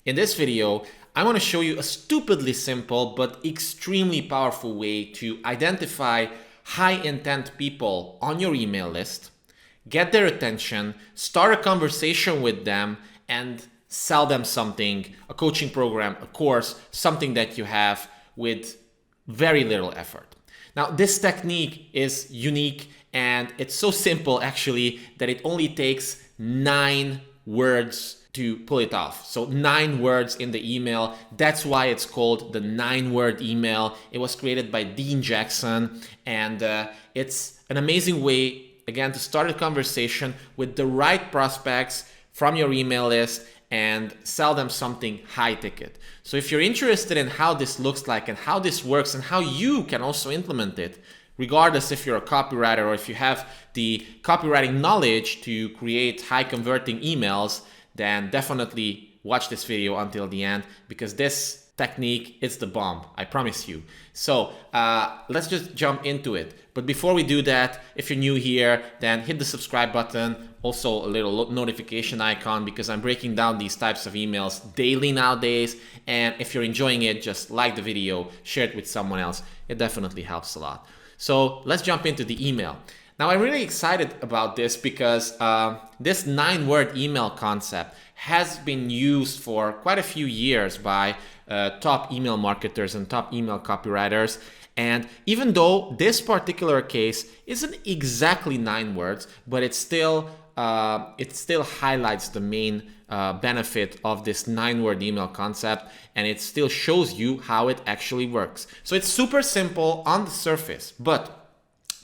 In this video, I want to show you a stupidly simple but extremely powerful way to identify high intent people on your email list, get their attention, start a conversation with them, and sell them something, a coaching program, a course, something that you have with very little effort. Now, this technique is unique and it's so simple actually that it only takes 9 words to pull it off. So 9 words in the email. That's why it's called the 9-word email. It was created by Dean Jackson, and it's an amazing way, again, to start a conversation with the right prospects from your email list and sell them something high ticket. So if you're interested in how this looks like and how this works and how you can also implement it, regardless if you're a copywriter or if you have the copywriting knowledge to create high converting emails, then definitely watch this video until the end, because this technique is the bomb, I promise you. So let's just jump into it. But before we do that, if you're new here, then hit the subscribe button, also a little notification icon, because I'm breaking down these types of emails daily nowadays. And if you're enjoying it, just like the video, share it with someone else. It definitely helps a lot. So let's jump into the email. Now, I'm really excited about this because this 9-word email concept has been used for quite a few years by top email marketers and top email copywriters. And even though this particular case isn't exactly 9 words, but it still highlights the main benefit of this 9-word email concept, and it still shows you how it actually works. So it's super simple on the surface, but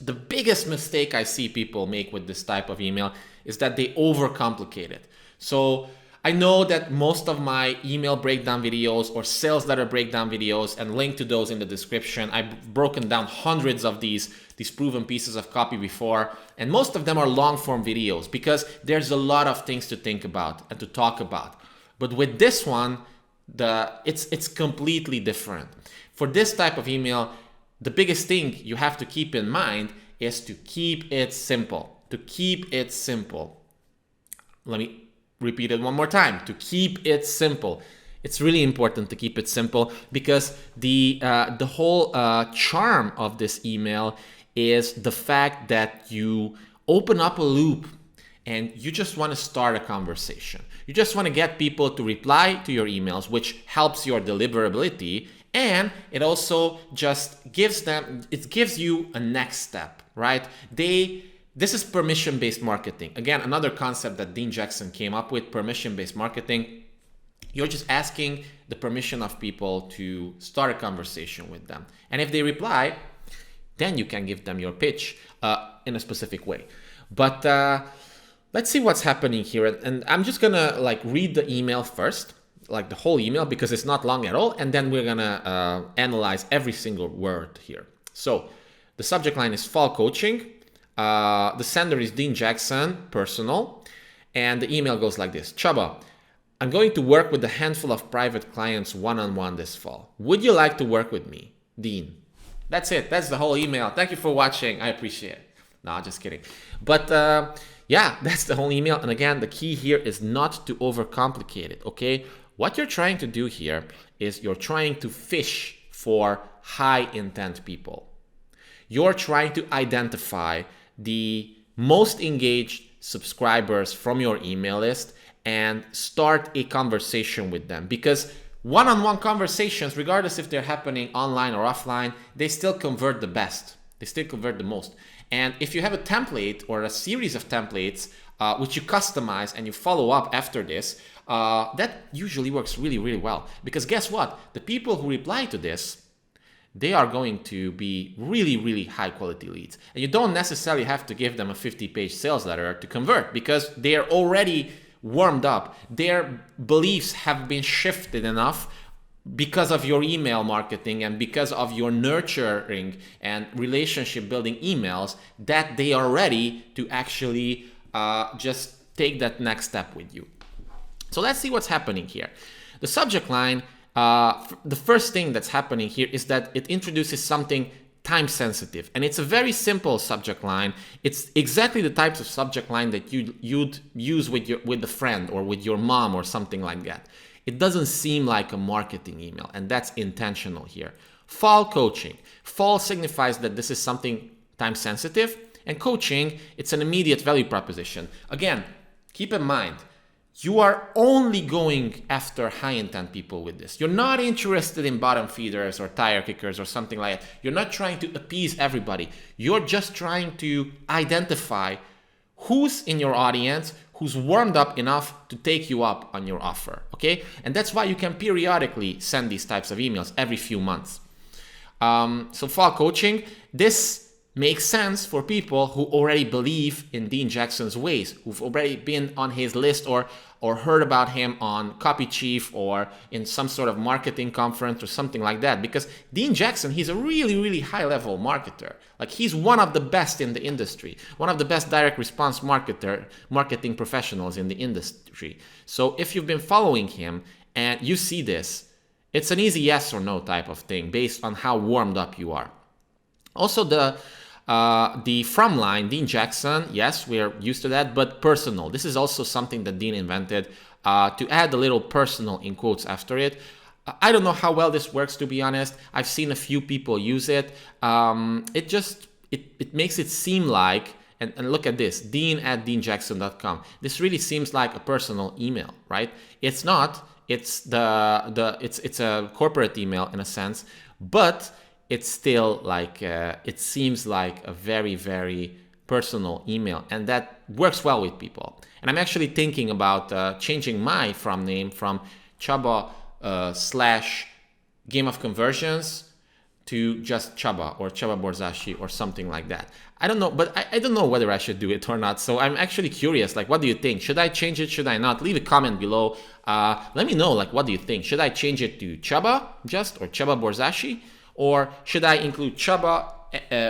the biggest mistake I see people make with this type of email is that they overcomplicate it. So I know that most of my email breakdown videos or sales letter breakdown videos, and link to those in the description, I've broken down hundreds of these proven pieces of copy before, and most of them are long form videos because there's a lot of things to think about and to talk about. But with this one, it's completely different. For this type of email, the biggest thing you have to keep in mind is to keep it simple. To keep it simple. Let me repeat it one more time. To keep it simple. It's really important to keep it simple because the whole charm of this email is the fact that you open up a loop and you just want to start a conversation. You just want to get people to reply to your emails, which helps your deliverability. And it also just gives you a next step, right? This is permission-based marketing. Again, another concept that Dean Jackson came up with, permission-based marketing. You're just asking the permission of people to start a conversation with them. And if they reply, then you can give them your pitch in a specific way. But let's see what's happening here. And I'm just gonna read the email first, like the whole email, because it's not long at all, and then we're gonna analyze every single word here. So the subject line is fall coaching, the sender is Dean Jackson, personal, and the email goes like this: Chaba, I'm going to work with a handful of private clients one-on-one this fall. Would you like to work with me? Dean. That's it. That's the whole email. Thank you for watching. I appreciate it. No, just kidding. But yeah, that's the whole email. And again, the key here is not to overcomplicate it, okay? What you're trying to do here is you're trying to fish for high intent people. You're trying to identify the most engaged subscribers from your email list and start a conversation with them, because one-on-one conversations, regardless if they're happening online or offline, they still convert the best. They still convert the most. And if you have a template or a series of templates which you customize and you follow up after this, that usually works really, really well. Because guess what? The people who reply to this, they are going to be really, really high quality leads. And you don't necessarily have to give them a 50-page sales letter to convert, because they are already warmed up. Their beliefs have been shifted enough because of your email marketing and because of your nurturing and relationship building emails, that they are ready to actually just take that next step with you. So let's see what's happening here. The subject line, the first thing that's happening here is that it introduces something time sensitive, and it's a very simple subject line. It's exactly the types of subject line that you'd use with a friend or with your mom or something like that. it doesn't seem like a marketing email, and that's intentional here. Fall coaching. Fall signifies that this is something time sensitive, and coaching, it's an immediate value proposition. Again, keep in mind, you are only going after high intent people with this. You're not interested in bottom feeders or tire kickers or something like that. You're not trying to appease everybody. You're just trying to identify who's in your audience, who's warmed up enough to take you up on your offer, okay? And that's why you can periodically send these types of emails every few months. So fall coaching, this makes sense for people who already believe in Dean Jackson's ways, who've already been on his list or heard about him on Copy Chief or in some sort of marketing conference or something like that. Because Dean Jackson, he's a really, really high-level marketer. Like, he's one of the best in the industry, one of the best direct response marketing professionals in the industry. So if you've been following him and you see this, it's an easy yes or no type of thing based on how warmed up you are. Also, the from line, Dean Jackson, yes, we're used to that, but personal. This is also something that Dean invented to add a little personal in quotes after it. I don't know how well this works, to be honest. I've seen a few people use it. It makes it seem like, and look at this, dean@deanjackson.com. This really seems like a personal email, right? It's not. It's it's a corporate email in a sense, but it's still like, it seems like a very, very personal email, and that works well with people. And I'm actually thinking about changing my from name from Csaba / Game of Conversions to just Csaba or Csaba Borzási or something like that. I don't know, but I don't know whether I should do it or not. So I'm actually curious, like, what do you think? Should I change it? Should I not? Leave a comment below. Let me know, like, what do you think? Should I change it to Csaba just or Csaba Borzási? Or should I include Csaba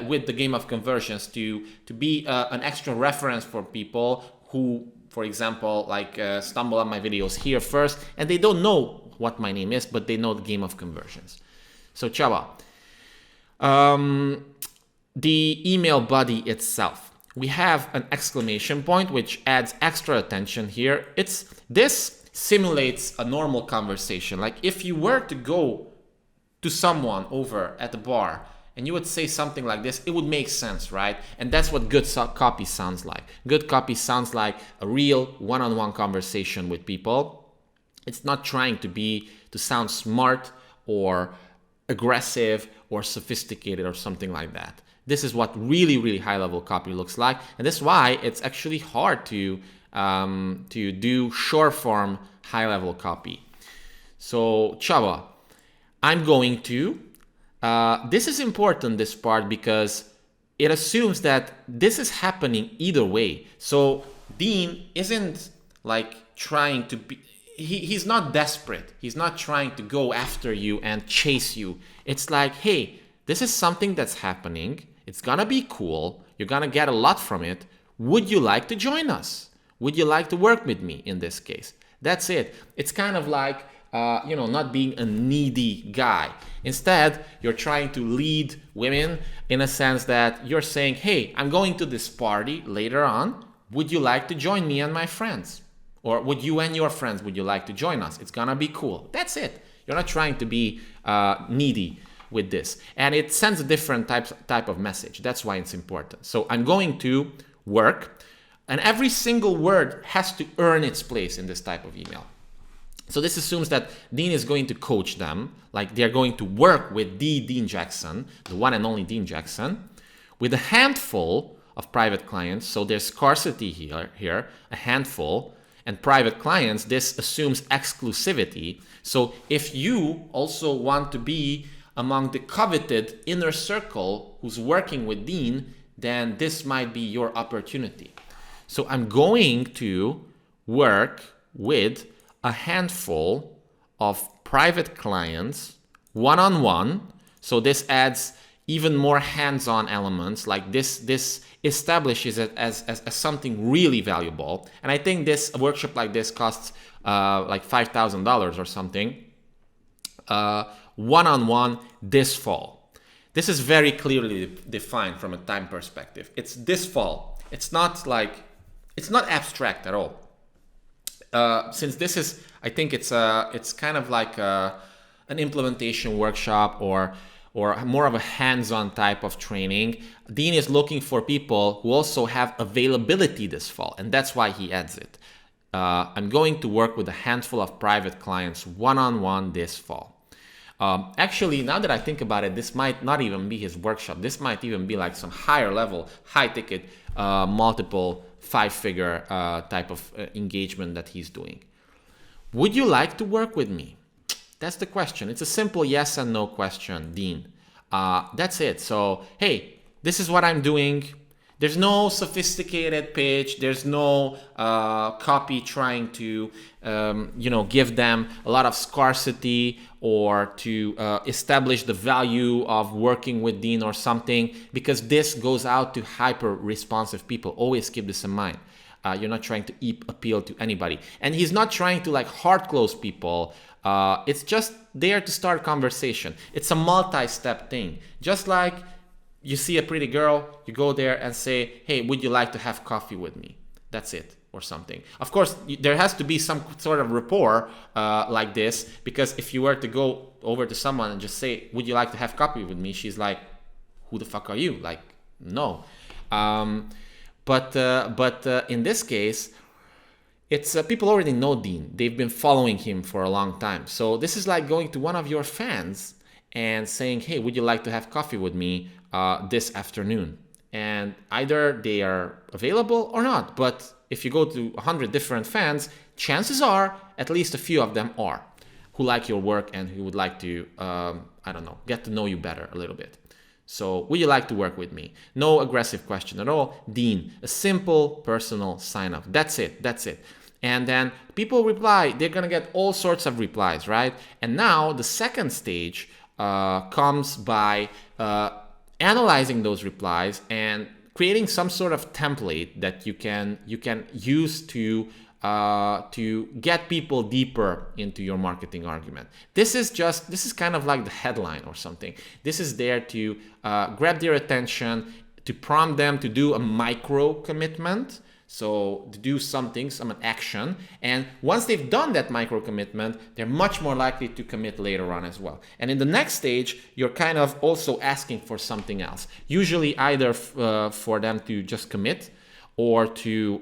with the Game of Conversions to be an extra reference for people who, for example, like stumble on my videos here first and they don't know what my name is, but they know the Game of Conversions. So Csaba. The email body itself. We have an exclamation point which adds extra attention here. This simulates a normal conversation. Like if you were to go to someone over at the bar and you would say something like this, it would make sense, right? And that's what good copy sounds like. Good copy sounds like a real one-on-one conversation with people. It's not trying to sound smart or aggressive or sophisticated or something like that. This is what really, really high-level copy looks like, and that's why it's actually hard to do short-form high-level copy. So Csaba, I'm going to, this is important, this part, because it assumes that this is happening either way. So Dean isn't like trying to be, he's not desperate. He's not trying to go after you and chase you. It's like, hey, this is something that's happening. It's gonna be cool. You're gonna get a lot from it. Would you like to join us? Would you like to work with me in this case? That's it. It's kind of like, not being a needy guy. Instead, you're trying to lead women in a sense that you're saying, hey, I'm going to this party later on. Would you like to join me and my friends? Or would you and your friends, would you like to join us? It's gonna be cool. That's it. You're not trying to be needy with this. And it sends a different type of message. That's why it's important. So I'm going to work, and every single word has to earn its place in this type of email. So this assumes that Dean is going to coach them, like they're going to work with Dean Jackson, the one and only Dean Jackson, with a handful of private clients. So there's scarcity here, a handful, and private clients, this assumes exclusivity. So if you also want to be among the coveted inner circle who's working with Dean, then this might be your opportunity. So I'm going to work with a handful of private clients one-on-one. So this adds even more hands-on elements, like this establishes it as something really valuable. And I think a workshop like this costs like $5,000 or something, one-on-one this fall. This is very clearly defined from a time perspective. It's this fall. It's not abstract at all. Since this is, I think it's kind of like an implementation workshop or more of a hands-on type of training. Dean is looking for people who also have availability this fall, and that's why he adds it. I'm going to work with a handful of private clients one-on-one this fall. Actually, now that I think about it, this might not even be his workshop. This might even be like some higher level, high ticket, multiple 5-figure type of engagement that he's doing. Would you like to work with me? That's the question. It's a simple yes and no question, Dean. That's it. So, hey, this is what I'm doing. There's no sophisticated pitch. There's no copy trying to, give them a lot of scarcity or to establish the value of working with Dean or something, because this goes out to hyper responsive people. Always keep this in mind. You're not trying to appeal to anybody. And he's not trying to like hard close people. It's just there to start conversation. It's a multi-step thing. Just like you see a pretty girl, you go there and say, hey, would you like to have coffee with me? That's it, or something. Of course, there has to be some sort of rapport like this, because if you were to go over to someone and just say, would you like to have coffee with me? She's like, who the fuck are you? Like, no. But in this case, it's people already know Dean. They've been following him for a long time. So this is like going to one of your fans and saying, hey, would you like to have coffee with me this afternoon? And either they are available or not. But if you go to 100 different fans, chances are at least a few of them are, who like your work and who would like to, get to know you better a little bit. So would you like to work with me? No aggressive question at all. Dean, a simple personal sign up. That's it. And then people reply. They're going to get all sorts of replies, right? And now the second stage comes by analyzing those replies and creating some sort of template that you can use to get people deeper into your marketing argument. This is kind of like the headline or something. This is there to grab their attention, to prompt them to do a micro commitment. So to do something, some action. And once they've done that micro commitment, they're much more likely to commit later on as well. And in the next stage, you're kind of also asking for something else. Usually either for them to just commit or to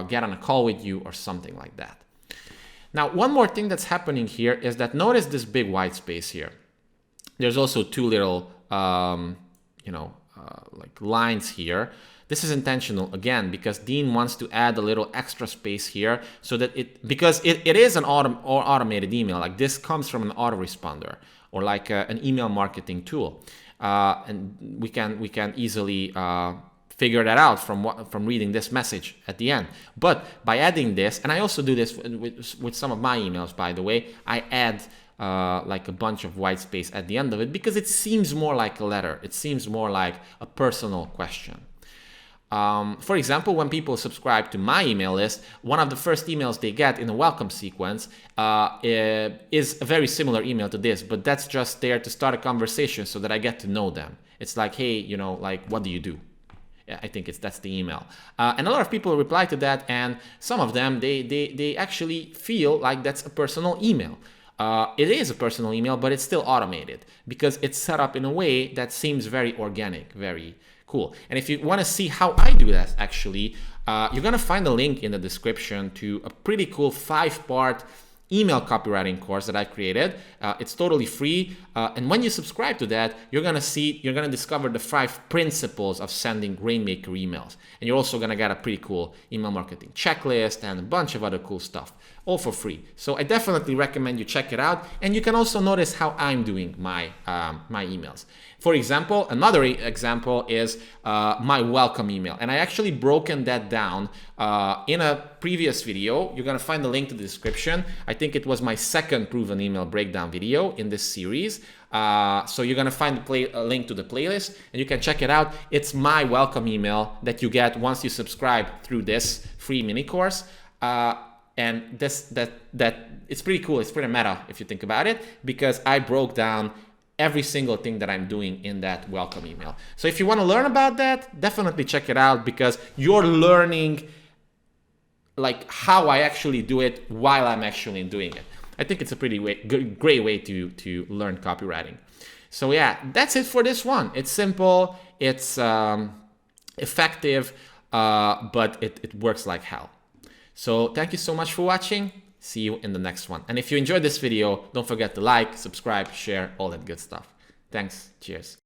get on a call with you or something like that. Now, one more thing that's happening here is that notice this big white space here. There's also two little, like lines here. This is intentional, again, because Dean wants to add a little extra space here so that because it is an automated email. Like this comes from an autoresponder or like an email marketing tool. And we can easily figure that out from reading this message at the end. But by adding this, and I also do this with some of my emails, by the way, I add like a bunch of white space at the end of it because it seems more like a letter. It seems more like a personal question. For example, when people subscribe to my email list, one of the first emails they get in a welcome sequence is a very similar email to this, but that's just there to start a conversation so that I get to know them. It's like, hey, like, what do you do? I think that's the email. And a lot of people reply to that, and some of them, they actually feel like that's a personal email. It is a personal email, but it's still automated because it's set up in a way that seems very organic, very cool. And if you want to see how I do that, actually, you're going to find a link in the description to a pretty cool 5-part email copywriting course that I created. It's totally free. And when you subscribe to that, you're going to discover the 5 principles of sending rainmaker emails. And you're also going to get a pretty cool email marketing checklist and a bunch of other cool stuff, all for free. So I definitely recommend you check it out. And you can also notice how I'm doing my emails. For example, another example is my welcome email. And I actually broken that down in a previous video. You're going to find the link to the description. I think it was my second proven email breakdown video in this series. So you're going to find a link to the playlist and you can check it out. It's my welcome email that you get once you subscribe through this free mini course. And it's pretty cool. It's pretty meta if you think about it, because I broke down every single thing that I'm doing in that welcome email. So if you want to learn about that, definitely check it out, because you're learning like how I actually do it while I'm actually doing it. I think it's a pretty great way to learn copywriting. So yeah, that's it for this one. It's simple, it's effective, but it works like hell. So thank you so much for watching. See you in the next one. And if you enjoyed this video, don't forget to like, subscribe, share, all that good stuff. Thanks. Cheers.